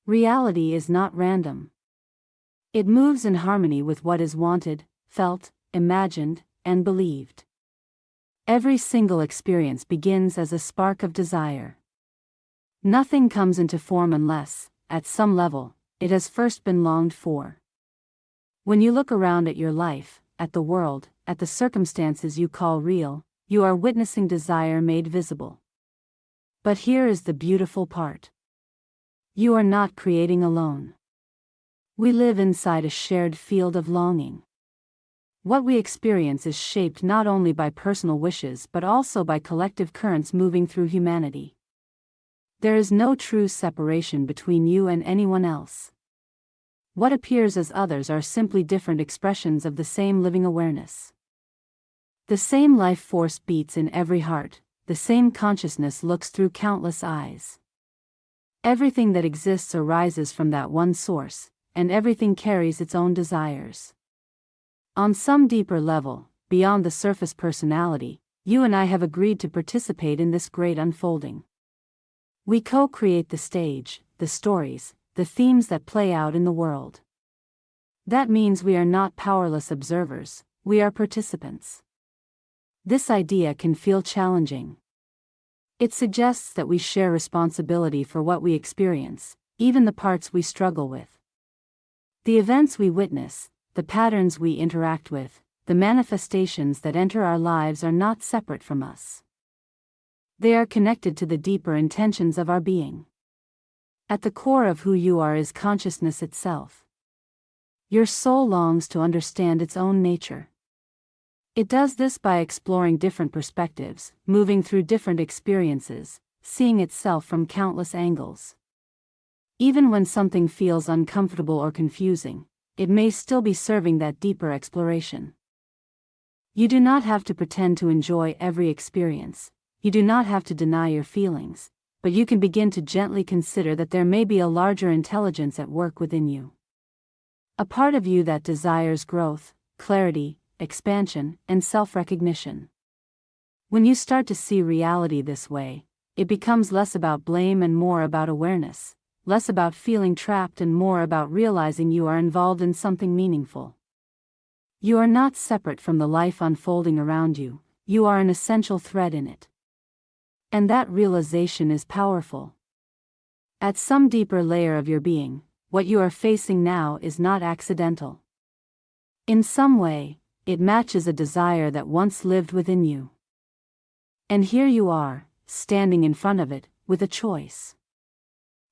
Reality is not random. It moves in harmony with what is wanted, felt, imagined, and believed. Every single experience begins as a spark of desire. Nothing comes into form unless, at some level, it has first been longed for. When you look around at your life, at the world, at the circumstances you call real, you are witnessing desire made visible. But here is the beautiful part. You are not creating alone. We live inside a shared field of longing. What we experience is shaped not only by personal wishes but also by collective currents moving through humanity. There is no true separation between you and anyone else. What appears as others are simply different expressions of the same living awareness. The same life force beats in every heart, the same consciousness looks through countless eyes. Everything that exists arises from that one source, and everything carries its own desires. On some deeper level, beyond the surface personality, you and I have agreed to participate in this great unfolding. We co-create the stage, the stories, the themes that play out in the world. That means we are not powerless observers, we are participants. This idea can feel challenging. It suggests that we share responsibility for what we experience, even the parts we struggle with. The events we witness, the patterns we interact with, the manifestations that enter our lives are not separate from us. They are connected to the deeper intentions of our being. At the core of who you are is consciousness itself. Your soul longs to understand its own nature. It does this by exploring different perspectives, moving through different experiences, seeing itself from countless angles. Even when something feels uncomfortable or confusing, it may still be serving that deeper exploration. You do not have to pretend to enjoy every experience, you do not have to deny your feelings, but you can begin to gently consider that there may be a larger intelligence at work within you. A part of you that desires growth, clarity, expansion, and self-recognition. When you start to see reality this way, it becomes less about blame and more about awareness, less about feeling trapped and more about realizing you are involved in something meaningful. You are not separate from the life unfolding around you, you are an essential thread in it. And that realization is powerful. At some deeper layer of your being, what you are facing now is not accidental. In some way, it matches a desire that once lived within you. And here you are, standing in front of it, with a choice.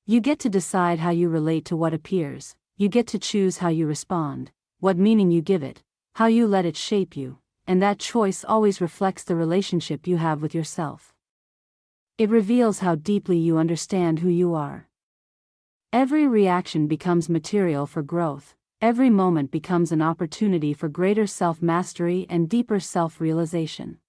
You get to decide how you relate to what appears, you get to choose how you respond, what meaning you give it, how you let it shape you, and that choice always reflects the relationship you have with yourself. It reveals how deeply you understand who you are. Every reaction becomes material for growth, every moment becomes an opportunity for greater self-mastery and deeper self-realization.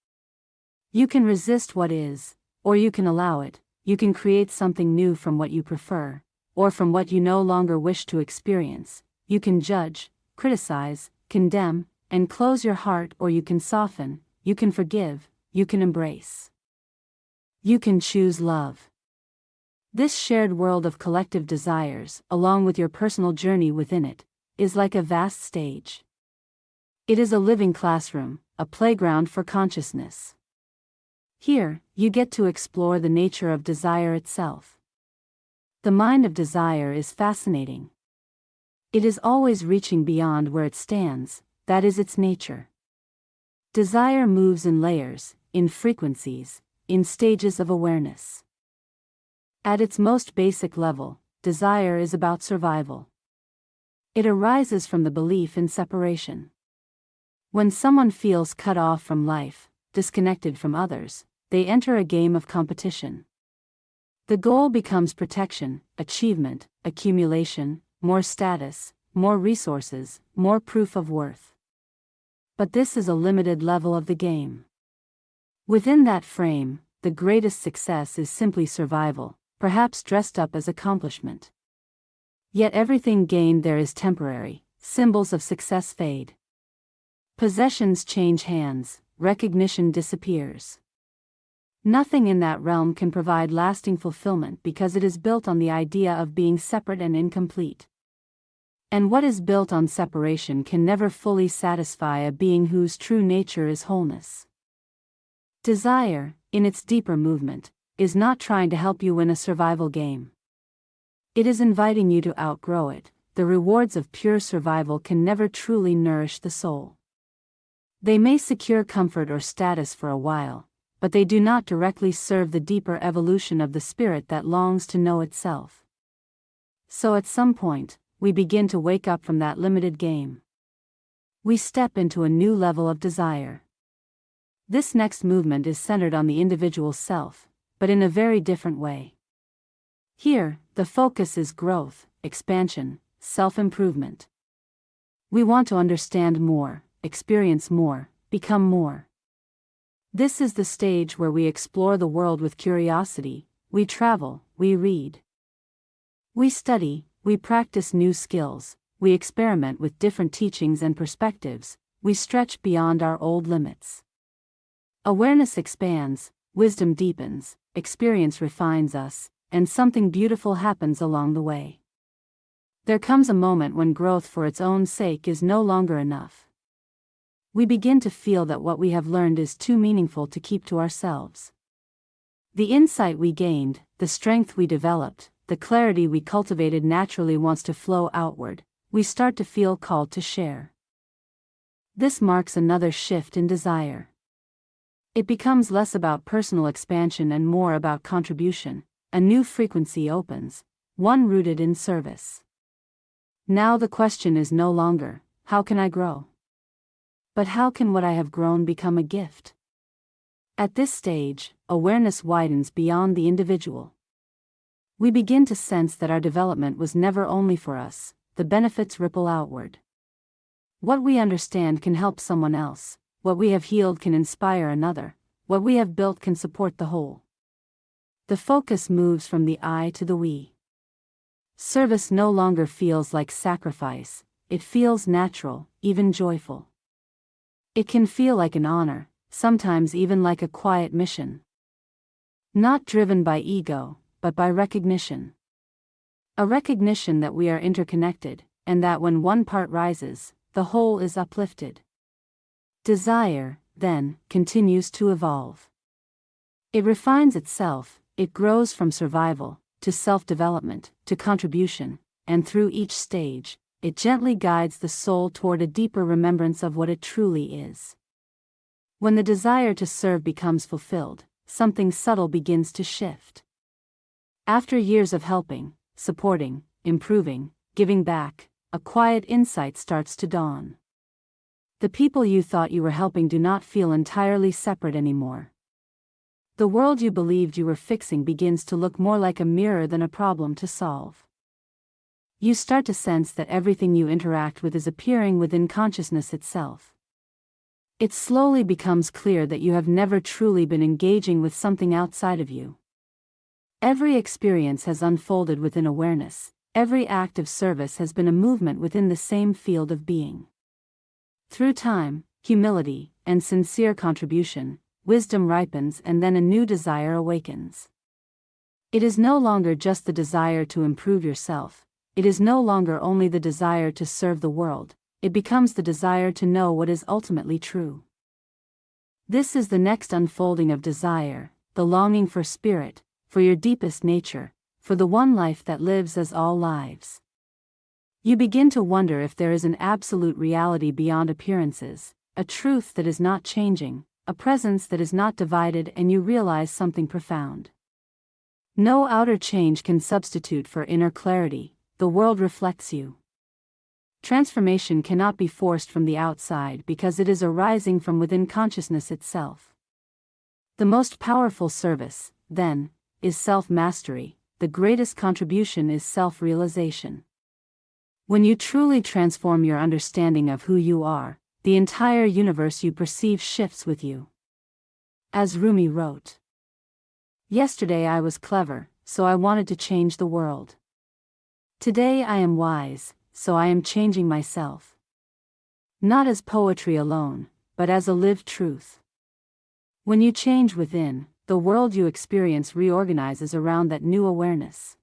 You can resist what is, or you can allow it, you can create something new from what you prefer, or from what you no longer wish to experience, you can judge, criticize, condemn, and close your heart, or you can soften, you can forgive, you can embrace. You can choose love. This shared world of collective desires, along with your personal journey within it, is like a vast stage. It is a living classroom, a playground for consciousness. Here, you get to explore the nature of desire itself. The mind of desire is fascinating. It is always reaching beyond where it stands, that is its nature. Desire moves in layers, in frequencies, in stages of awareness. At its most basic level, desire is about survival. It arises from the belief in separation. When someone feels cut off from life, disconnected from others, they enter a game of competition. The goal becomes protection, achievement, accumulation, more status, more resources, more proof of worth. But this is a limited level of the game. Within that frame, the greatest success is simply survival, perhaps dressed up as accomplishment. Yet everything gained there is temporary, symbols of success fade. Possessions change hands, recognition disappears. Nothing in that realm can provide lasting fulfillment because it is built on the idea of being separate and incomplete. And what is built on separation can never fully satisfy a being whose true nature is wholeness. Desire, in its deeper movement, is not trying to help you win a survival game. It is inviting you to outgrow it. The rewards of pure survival can never truly nourish the soul. They may secure comfort or status for a while, but they do not directly serve the deeper evolution of the spirit that longs to know itself. So at some point, we begin to wake up from that limited game. We step into a new level of desire. This next movement is centered on the individual self, but in a very different way. Here, the focus is growth, expansion, self-improvement. We want to understand more, experience more, become more. This is the stage where we explore the world with curiosity, we travel, we read. We study, we practice new skills, we experiment with different teachings and perspectives, we stretch beyond our old limits. Awareness expands, wisdom deepens, experience refines us, and something beautiful happens along the way. There comes a moment when growth for its own sake is no longer enough. We begin to feel that what we have learned is too meaningful to keep to ourselves. The insight we gained, the strength we developed, the clarity we cultivated naturally wants to flow outward. We start to feel called to share. This marks another shift in desire. It becomes less about personal expansion and more about contribution. A new frequency opens, one rooted in service. Now the question is no longer, how can I grow? But how can what I have grown become a gift? At this stage, awareness widens beyond the individual. We begin to sense that our development was never only for us, the benefits ripple outward. What we understand can help someone else, what we have healed can inspire another, what we have built can support the whole. The focus moves from the I to the we. Service no longer feels like sacrifice, it feels natural, even joyful. It can feel like an honor, sometimes even like a quiet mission. Not driven by ego, but by recognition. A recognition that we are interconnected, and that when one part rises, the whole is uplifted. Desire, then, continues to evolve. It refines itself, it grows from survival, to self-development, to contribution, and through each stage, it gently guides the soul toward a deeper remembrance of what it truly is. When the desire to serve becomes fulfilled, something subtle begins to shift. After years of helping, supporting, improving, giving back, a quiet insight starts to dawn. The people you thought you were helping do not feel entirely separate anymore. The world you believed you were fixing begins to look more like a mirror than a problem to solve. You start to sense that everything you interact with is appearing within consciousness itself. It slowly becomes clear that you have never truly been engaging with something outside of you. Every experience has unfolded within awareness, every act of service has been a movement within the same field of being. Through time, humility, and sincere contribution, wisdom ripens and then a new desire awakens. It is no longer just the desire to improve yourself, it is no longer only the desire to serve the world, it becomes the desire to know what is ultimately true. This is the next unfolding of desire, the longing for spirit, for your deepest nature, for the one life that lives as all lives. You begin to wonder if there is an absolute reality beyond appearances, a truth that is not changing, a presence that is not divided, and you realize something profound. No outer change can substitute for inner clarity, the world reflects you. Transformation cannot be forced from the outside because it is arising from within consciousness itself. The most powerful service, then, is self-mastery, the greatest contribution is self-realization. When you truly transform your understanding of who you are, the entire universe you perceive shifts with you. As Rumi wrote, "Yesterday I was clever, so I wanted to change the world. Today I am wise, so I am changing myself. Not as poetry alone, but as a lived truth." When you change within, the world you experience reorganizes around that new awareness.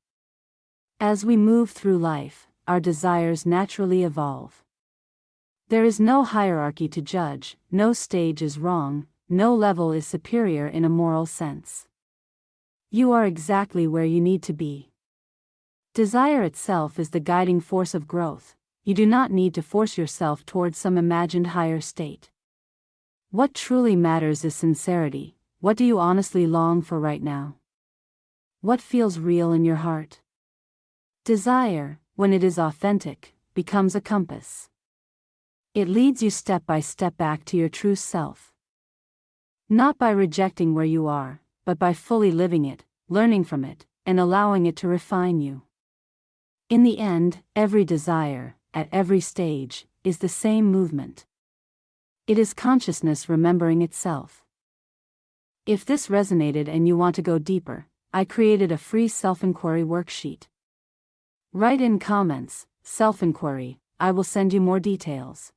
As we move through life, our desires naturally evolve. There is no hierarchy to judge, no stage is wrong, no level is superior in a moral sense. You are exactly where you need to be. Desire itself is the guiding force of growth. You do not need to force yourself towards some imagined higher state. What truly matters is sincerity. What do you honestly long for right now? What feels real in your heart? Desire, when it is authentic, becomes a compass. It leads you step by step back to your true self. Not by rejecting where you are, but by fully living it, learning from it, and allowing it to refine you. In the end, every desire, at every stage, is the same movement. It is consciousness remembering itself. If this resonated and you want to go deeper, I created a free self-inquiry worksheet. Write in comments, self-inquiry, I will send you more details.